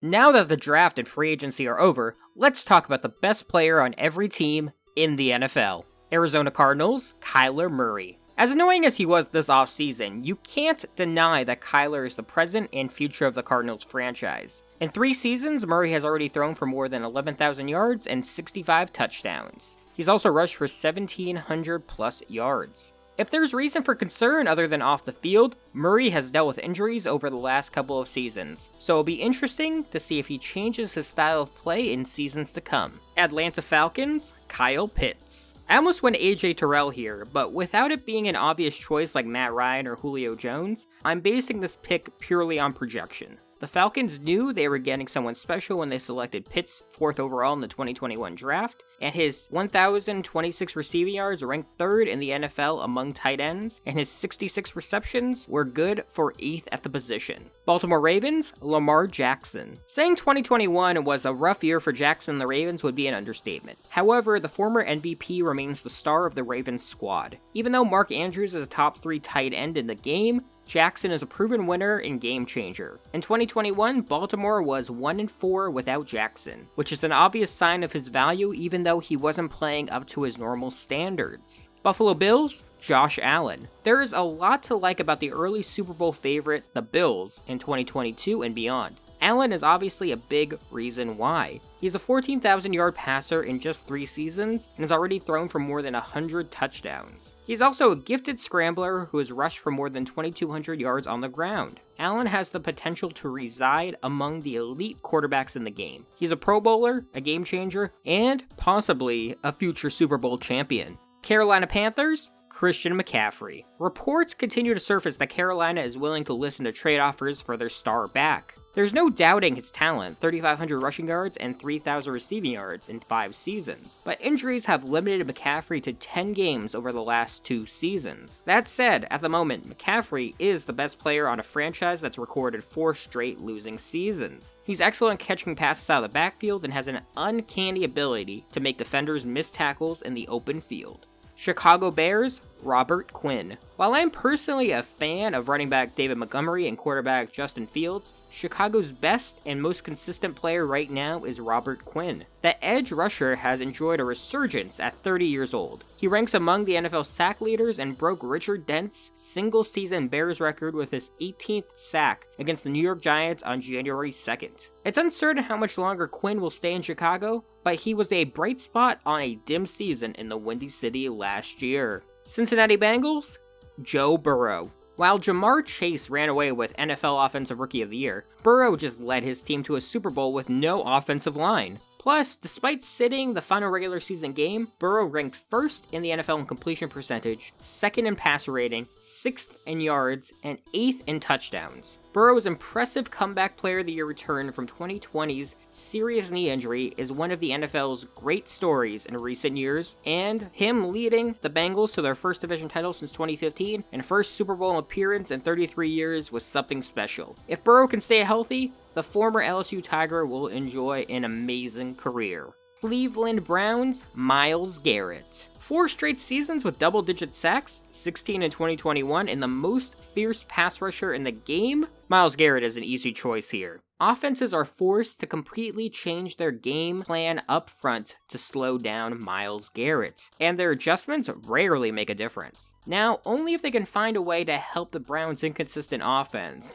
Now that the draft and free agency are over, let's talk about the best player on every team in the NFL. Arizona Cardinals, Kyler Murray. As annoying as he was this offseason, you can't deny that Kyler is the present and future of the Cardinals franchise. In 3 seasons, Murray has already thrown for more than 11,000 yards and 65 touchdowns. He's also rushed for 1,700 plus yards. If there's reason for concern other than off the field, Murray has dealt with injuries over the last couple of seasons, so it'll be interesting to see if he changes his style of play in seasons to come. Atlanta Falcons, Kyle Pitts. I almost went AJ Terrell here, but without it being an obvious choice like Matt Ryan or Julio Jones, I'm basing this pick purely on projection. The Falcons knew they were getting someone special when they selected Pitts 4th overall in the 2021 draft, and his 1,026 receiving yards ranked 3rd in the NFL among tight ends, and his 66 receptions were good for 8th at the position. Baltimore Ravens, Lamar Jackson. Saying 2021 was a rough year for Jackson and the Ravens would be an understatement. However, the former MVP remains the star of the Ravens squad. Even though Mark Andrews is a top 3 tight end in the game, Jackson is a proven winner and game changer. In 2021, Baltimore was 1-4 without Jackson, which is an obvious sign of his value even though he wasn't playing up to his normal standards. Buffalo Bills, Josh Allen. There is a lot to like about the early Super Bowl favorite, the Bills, in 2022 and beyond. Allen is obviously a big reason why. He's a 14,000-yard passer in just 3 seasons and has already thrown for more than 100 touchdowns. He's also a gifted scrambler who has rushed for more than 2,200 yards on the ground. Allen has the potential to reside among the elite quarterbacks in the game. He's a Pro Bowler, a game changer, and possibly a future Super Bowl champion. Carolina Panthers, Christian McCaffrey. Reports continue to surface that Carolina is willing to listen to trade offers for their star back. There's no doubting his talent, 3,500 rushing yards and 3,000 receiving yards in 5 seasons. But injuries have limited McCaffrey to 10 games over the last 2 seasons. That said, at the moment, McCaffrey is the best player on a franchise that's recorded 4 straight losing seasons. He's excellent catching passes out of the backfield and has an uncanny ability to make defenders miss tackles in the open field. Chicago Bears, Robert Quinn. While I'm personally a fan of running back David Montgomery and quarterback Justin Fields, Chicago's best and most consistent player right now is Robert Quinn. The edge rusher has enjoyed a resurgence at 30 years old. He ranks among the NFL sack leaders and broke Richard Dent's single-season Bears record with his 18th sack against the New York Giants on January 2nd. It's uncertain how much longer Quinn will stay in Chicago, but he was a bright spot on a dim season in the Windy City last year. Cincinnati Bengals, Joe Burrow. While Jamar Chase ran away with NFL Offensive Rookie of the Year, Burrow just led his team to a Super Bowl with no offensive line. Plus, despite sitting the final regular season game, Burrow ranked 1st in the NFL in completion percentage, 2nd in passer rating, 6th in yards, and 8th in touchdowns. Burrow's impressive comeback player of the year return from 2020's serious knee injury is one of the NFL's great stories in recent years, and him leading the Bengals to their first division title since 2015 and first Super Bowl appearance in 33 years was something special. If Burrow can stay healthy, the former LSU Tiger will enjoy an amazing career. Cleveland Browns, Myles Garrett. 4 straight seasons with double-digit sacks, 16 in 2021, and the most fierce pass rusher in the game, Myles Garrett is an easy choice here. Offenses are forced to completely change their game plan up front to slow down Myles Garrett, and their adjustments rarely make a difference. Now, only if they can find a way to help the Browns' inconsistent offense.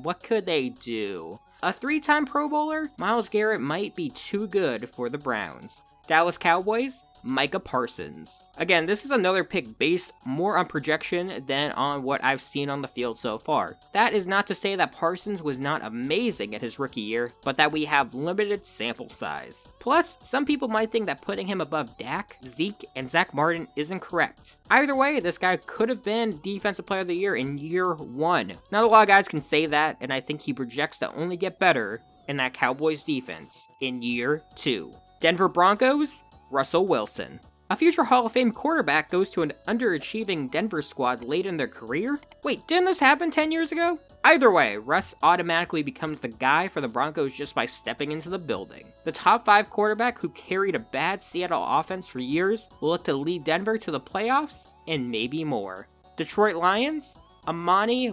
What could they do? A 3-time Pro Bowler? Myles Garrett might be too good for the Browns. Dallas Cowboys, Micah Parsons. Again, this is another pick based more on projection than on what I've seen on the field so far. That is not to say that Parsons was not amazing at his rookie year, but that we have limited sample size. Plus, some people might think that putting him above Dak, Zeke, and Zach Martin isn't correct. Either way, this guy could have been Defensive Player of the Year in year 1. Not a lot of guys can say that, and I think he projects to only get better in that Cowboys defense in year 2. Denver Broncos, Russell Wilson. A future Hall of Fame quarterback goes to an underachieving Denver squad late in their career? Wait, didn't this happen 10 years ago? Either way, Russ automatically becomes the guy for the Broncos just by stepping into the building. The top 5 quarterback who carried a bad Seattle offense for years will look to lead Denver to the playoffs and maybe more. Detroit Lions, Amani,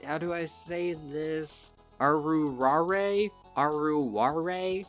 how do I say this? Arurare? Aruware?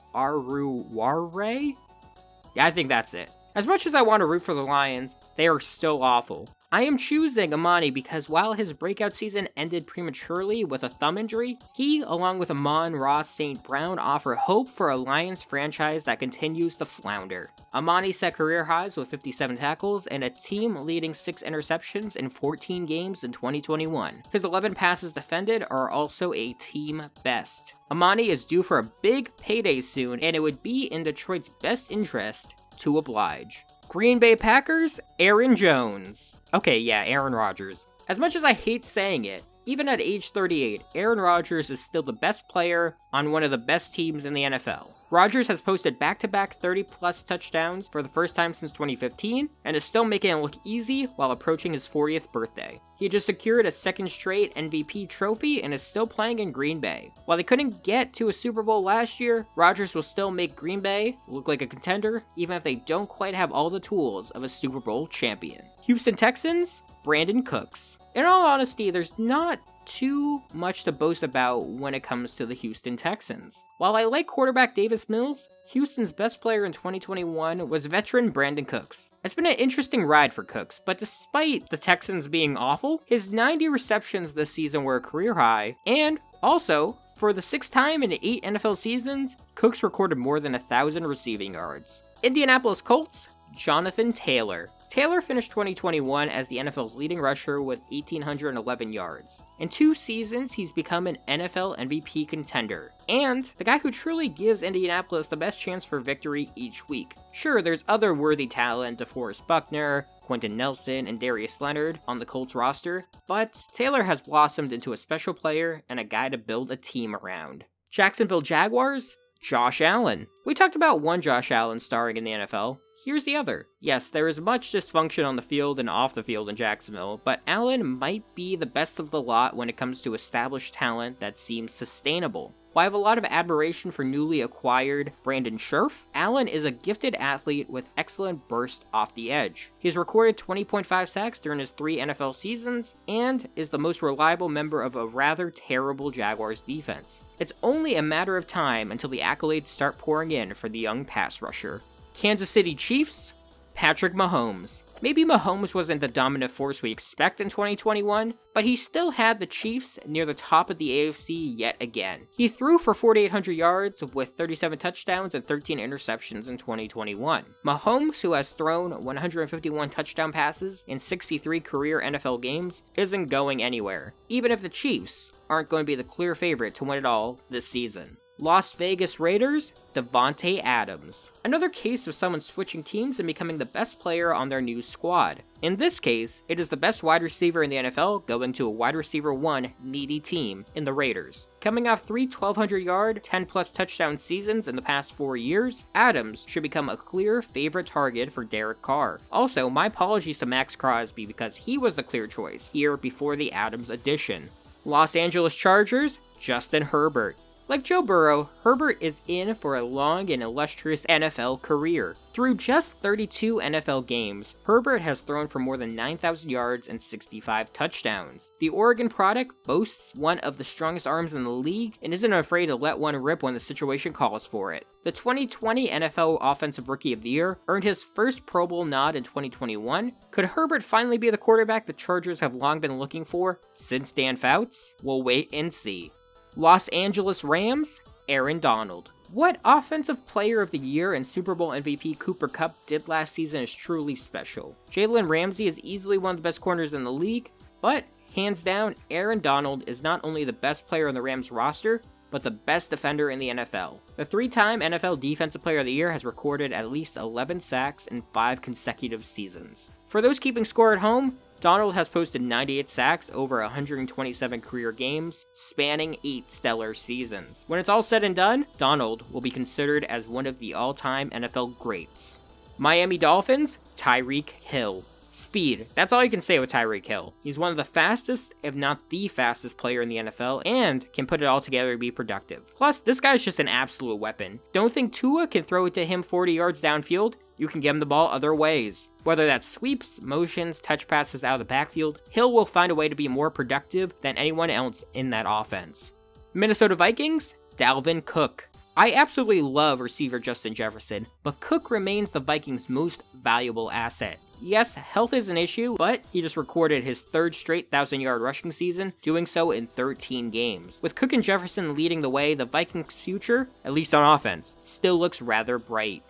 Yeah, I think that's it. As much as I want to root for the Lions, they are still awful. I am choosing Amani because while his breakout season ended prematurely with a thumb injury, he, along with Amon-Ra St. Brown, offer hope for a Lions franchise that continues to flounder. Amani set career highs with 57 tackles and a team-leading 6 interceptions in 14 games in 2021. His 11 passes defended are also a team best. Amani is due for a big payday soon, and it would be in Detroit's best interest to oblige. Green Bay Packers, Aaron Jones. Okay, yeah, Aaron Rodgers. As much as I hate saying it, even at age 38, Aaron Rodgers is still the best player on one of the best teams in the NFL. Rodgers has posted back-to-back 30-plus touchdowns for the first time since 2015, and is still making it look easy while approaching his 40th birthday. He just secured a second straight MVP trophy and is still playing in Green Bay. While they couldn't get to a Super Bowl last year, Rodgers will still make Green Bay look like a contender, even if they don't quite have all the tools of a Super Bowl champion. Houston Texans, Brandon Cooks. In all honesty, there's not too much to boast about when it comes to the Houston Texans. While I like quarterback Davis Mills, Houston's best player in 2021 was veteran Brandon Cooks. It's been an interesting ride for Cooks, but despite the Texans being awful, his 90 receptions this season were a career high, and also, for the 6th time in 8 NFL seasons, Cooks recorded more than 1,000 receiving yards. Indianapolis Colts, Jonathan Taylor. Taylor finished 2021 as the NFL's leading rusher with 1,811 yards. In 2 seasons, he's become an NFL MVP contender, and the guy who truly gives Indianapolis the best chance for victory each week. Sure, there's other worthy talent, DeForest Buckner, Quentin Nelson, and Darius Leonard on the Colts roster, but Taylor has blossomed into a special player and a guy to build a team around. Jacksonville Jaguars, Josh Allen. We talked about one Josh Allen starring in the NFL. Here's the other. Yes, there is much dysfunction on the field and off the field in Jacksonville, but Allen might be the best of the lot when it comes to established talent that seems sustainable. While I have a lot of admiration for newly acquired Brandon Scherff, Allen is a gifted athlete with excellent burst off the edge. He has recorded 20.5 sacks during his 3 NFL seasons, and is the most reliable member of a rather terrible Jaguars defense. It's only a matter of time until the accolades start pouring in for the young pass rusher. Kansas City Chiefs, Patrick Mahomes. Maybe Mahomes wasn't the dominant force we expect in 2021, but he still had the Chiefs near the top of the AFC yet again. He threw for 4,800 yards with 37 touchdowns and 13 interceptions in 2021. Mahomes, who has thrown 151 touchdown passes in 63 career NFL games, isn't going anywhere, even if the Chiefs aren't going to be the clear favorite to win it all this season. Las Vegas Raiders, Davante Adams. Another case of someone switching teams and becoming the best player on their new squad. In this case, it is the best wide receiver in the NFL going to a wide receiver 1 needy team in the Raiders. Coming off 3 1,200-yard, 10-plus touchdown seasons in the past 4 years, Adams should become a clear favorite target for Derek Carr. Also, my apologies to Max Crosby because he was the clear choice here before the Adams addition. Los Angeles Chargers, Justin Herbert. Like Joe Burrow, Herbert is in for a long and illustrious NFL career. Through just 32 NFL games, Herbert has thrown for more than 9,000 yards and 65 touchdowns. The Oregon product boasts one of the strongest arms in the league and isn't afraid to let one rip when the situation calls for it. The 2020 NFL Offensive Rookie of the Year earned his first Pro Bowl nod in 2021. Could Herbert finally be the quarterback the Chargers have long been looking for since Dan Fouts? We'll wait and see. Los Angeles Rams, Aaron Donald. What Offensive Player of the Year and Super Bowl MVP Cooper Kupp did last season is truly special. Jalen Ramsey is easily one of the best corners in the league, but hands down, Aaron Donald is not only the best player on the Rams roster, but the best defender in the NFL. The 3-time NFL Defensive Player of the Year has recorded at least 11 sacks in 5 consecutive seasons. For those keeping score at home, Donald has posted 98 sacks over 127 career games, spanning 8 stellar seasons. When it's all said and done, Donald will be considered as one of the all-time NFL greats. Miami Dolphins, Tyreek Hill. Speed. That's all you can say with Tyreek Hill. He's one of the fastest, if not the fastest player in the NFL, and can put it all together to be productive. Plus, this guy's just an absolute weapon. Don't think Tua can throw it to him 40 yards downfield? You can give him the ball other ways. Whether that's sweeps, motions, touch passes out of the backfield, Hill will find a way to be more productive than anyone else in that offense. Minnesota Vikings, Dalvin Cook. I absolutely love receiver Justin Jefferson, but Cook remains the Vikings' most valuable asset. Yes, health is an issue, but he just recorded his third straight 1,000-yard rushing season, doing so in 13 games. With Cook and Jefferson leading the way, the Vikings' future, at least on offense, still looks rather bright.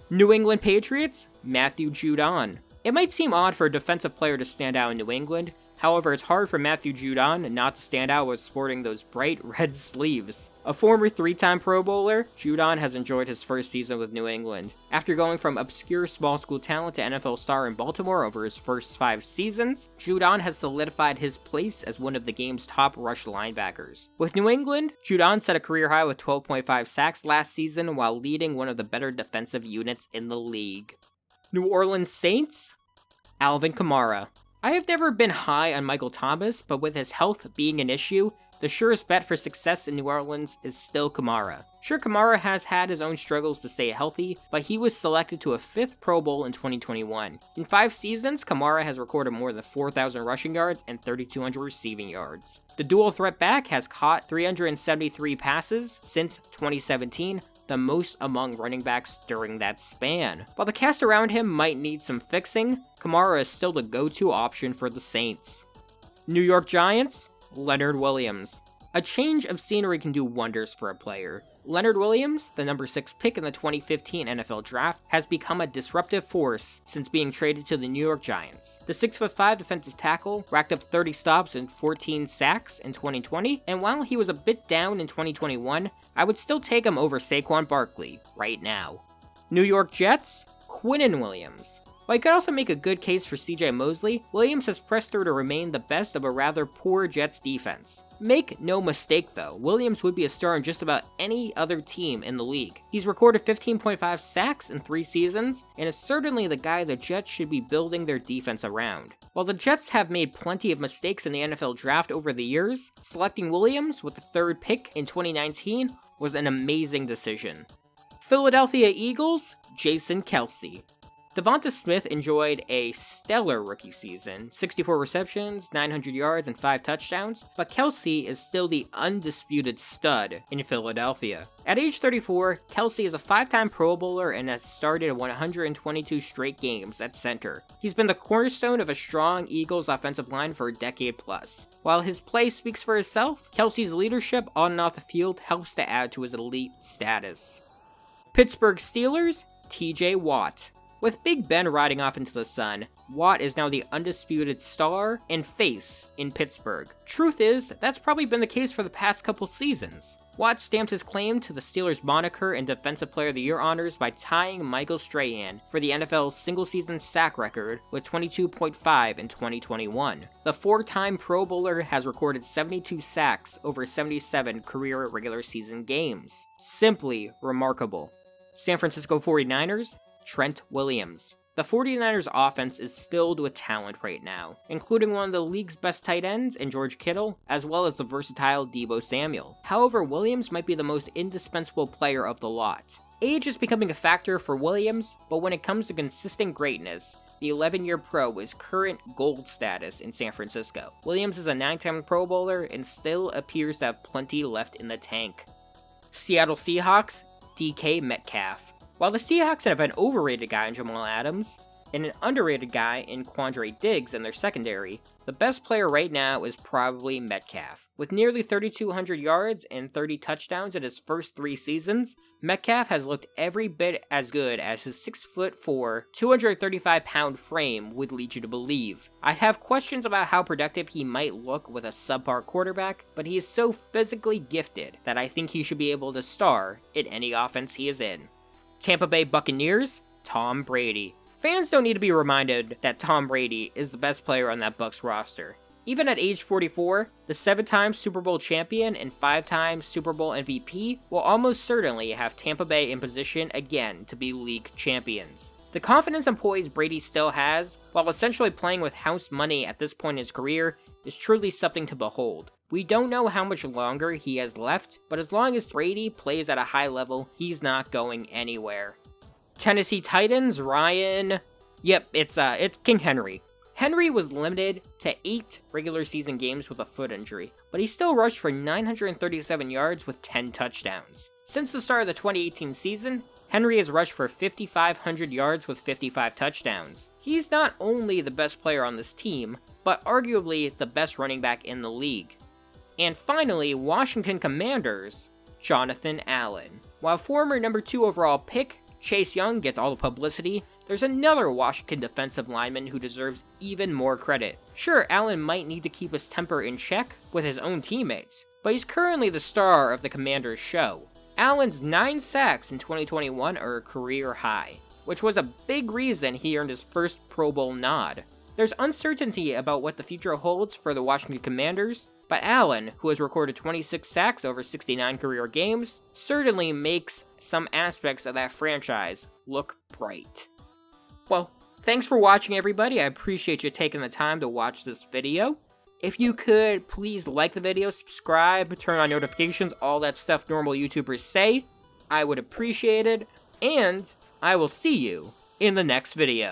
New England Patriots, Matthew Judon. It might seem odd for a defensive player to stand out in New England, however, it's hard for Matthew Judon not to stand out with sporting those bright red sleeves. A former 3-time Pro Bowler, Judon has enjoyed his first season with New England. After going from obscure small school talent to NFL star in Baltimore over his first 5 seasons, Judon has solidified his place as one of the game's top rush linebackers. With New England, Judon set a career high with 12.5 sacks last season while leading one of the better defensive units in the league. New Orleans Saints, Alvin Kamara. I have never been high on Michael Thomas, but with his health being an issue, the surest bet for success in New Orleans is still Kamara. Sure, Kamara has had his own struggles to stay healthy, but he was selected to a 5th Pro Bowl in 2021. In 5 seasons, Kamara has recorded more than 4,000 rushing yards and 3,200 receiving yards. The dual threat back has caught 373 passes since 2017, the most among running backs during that span. While the cast around him might need some fixing, Kamara is still the go-to option for the Saints. New York Giants, Leonard Williams. A change of scenery can do wonders for a player. Leonard Williams, the number 6 pick in the 2015 NFL Draft, has become a disruptive force since being traded to the New York Giants. The 6'5" defensive tackle racked up 30 stops and 14 sacks in 2020, and while he was a bit down in 2021, I would still take him over Saquon Barkley right now. New York Jets, Quinnen Williams. While you could also make a good case for CJ Mosley, Williams has pressed through to remain the best of a rather poor Jets defense. Make no mistake though, Williams would be a star on just about any other team in the league. He's recorded 15.5 sacks in 3 seasons, and is certainly the guy the Jets should be building their defense around. While the Jets have made plenty of mistakes in the NFL draft over the years, selecting Williams with the 3rd pick in 2019 was an amazing decision. Philadelphia Eagles, Jason Kelce. Davante Smith enjoyed a stellar rookie season, 64 receptions, 900 yards, and 5 touchdowns, but Kelce is still the undisputed stud in Philadelphia. At age 34, Kelce is a 5-time Pro Bowler and has started 122 straight games at center. He's been the cornerstone of a strong Eagles offensive line for a decade plus. While his play speaks for itself, Kelce's leadership on and off the field helps to add to his elite status. Pittsburgh Steelers, TJ Watt. With Big Ben riding off into the sun, Watt is now the undisputed star and face in Pittsburgh. Truth is, that's probably been the case for the past couple seasons. Watt stamped his claim to the Steelers' moniker and Defensive Player of the Year honors by tying Michael Strahan for the NFL's single-season sack record with 22.5 in 2021. The 4-time Pro Bowler has recorded 72 sacks over 77 career regular season games. Simply remarkable. San Francisco 49ers, Trent Williams. The 49ers offense is filled with talent right now, including one of the league's best tight ends in George Kittle, as well as the versatile Deebo Samuel. However, Williams might be the most indispensable player of the lot. Age is becoming a factor for Williams, but when it comes to consistent greatness, the 11-year pro is current gold status in San Francisco. Williams is a 9-time Pro Bowler and still appears to have plenty left in the tank. Seattle Seahawks, DK Metcalf. While the Seahawks have an overrated guy in Jamal Adams, and an underrated guy in Quandre Diggs in their secondary, the best player right now is probably Metcalf. With nearly 3,200 yards and 30 touchdowns in his first 3 seasons, Metcalf has looked every bit as good as his 6'4", 235-pound frame would lead you to believe. I have questions about how productive he might look with a subpar quarterback, but he is so physically gifted that I think he should be able to star in any offense he is in. Tampa Bay Buccaneers, Tom Brady. Fans don't need to be reminded that Tom Brady is the best player on that Bucs roster. Even at age 44, the 7-time Super Bowl champion and 5-time Super Bowl MVP will almost certainly have Tampa Bay in position again to be league champions. The confidence and poise Brady still has, while essentially playing with house money at this point in his career, is truly something to behold. We don't know how much longer he has left, but as long as Brady plays at a high level, he's not going anywhere. Tennessee Titans, Ryan... Yep, it's King Henry. Henry was limited to 8 regular season games with a foot injury, but he still rushed for 937 yards with 10 touchdowns. Since the start of the 2018 season, Henry has rushed for 5,500 yards with 55 touchdowns. He's not only the best player on this team, but arguably the best running back in the league. And finally, Washington Commanders, Jonathan Allen. While former number 2 overall pick Chase Young gets all the publicity, there's another Washington defensive lineman who deserves even more credit. Sure, Allen might need to keep his temper in check with his own teammates, but he's currently the star of the Commanders show. Allen's 9 sacks in 2021 are a career high, which was a big reason he earned his first Pro Bowl nod. There's uncertainty about what the future holds for the Washington Commanders, but Allen, who has recorded 26 sacks over 69 career games, certainly makes some aspects of that franchise look bright. Well, thanks for watching, everybody. I appreciate you taking the time to watch this video. If you could, please like the video, subscribe, turn on notifications, all that stuff normal YouTubers say. I would appreciate it, and I will see you in the next video.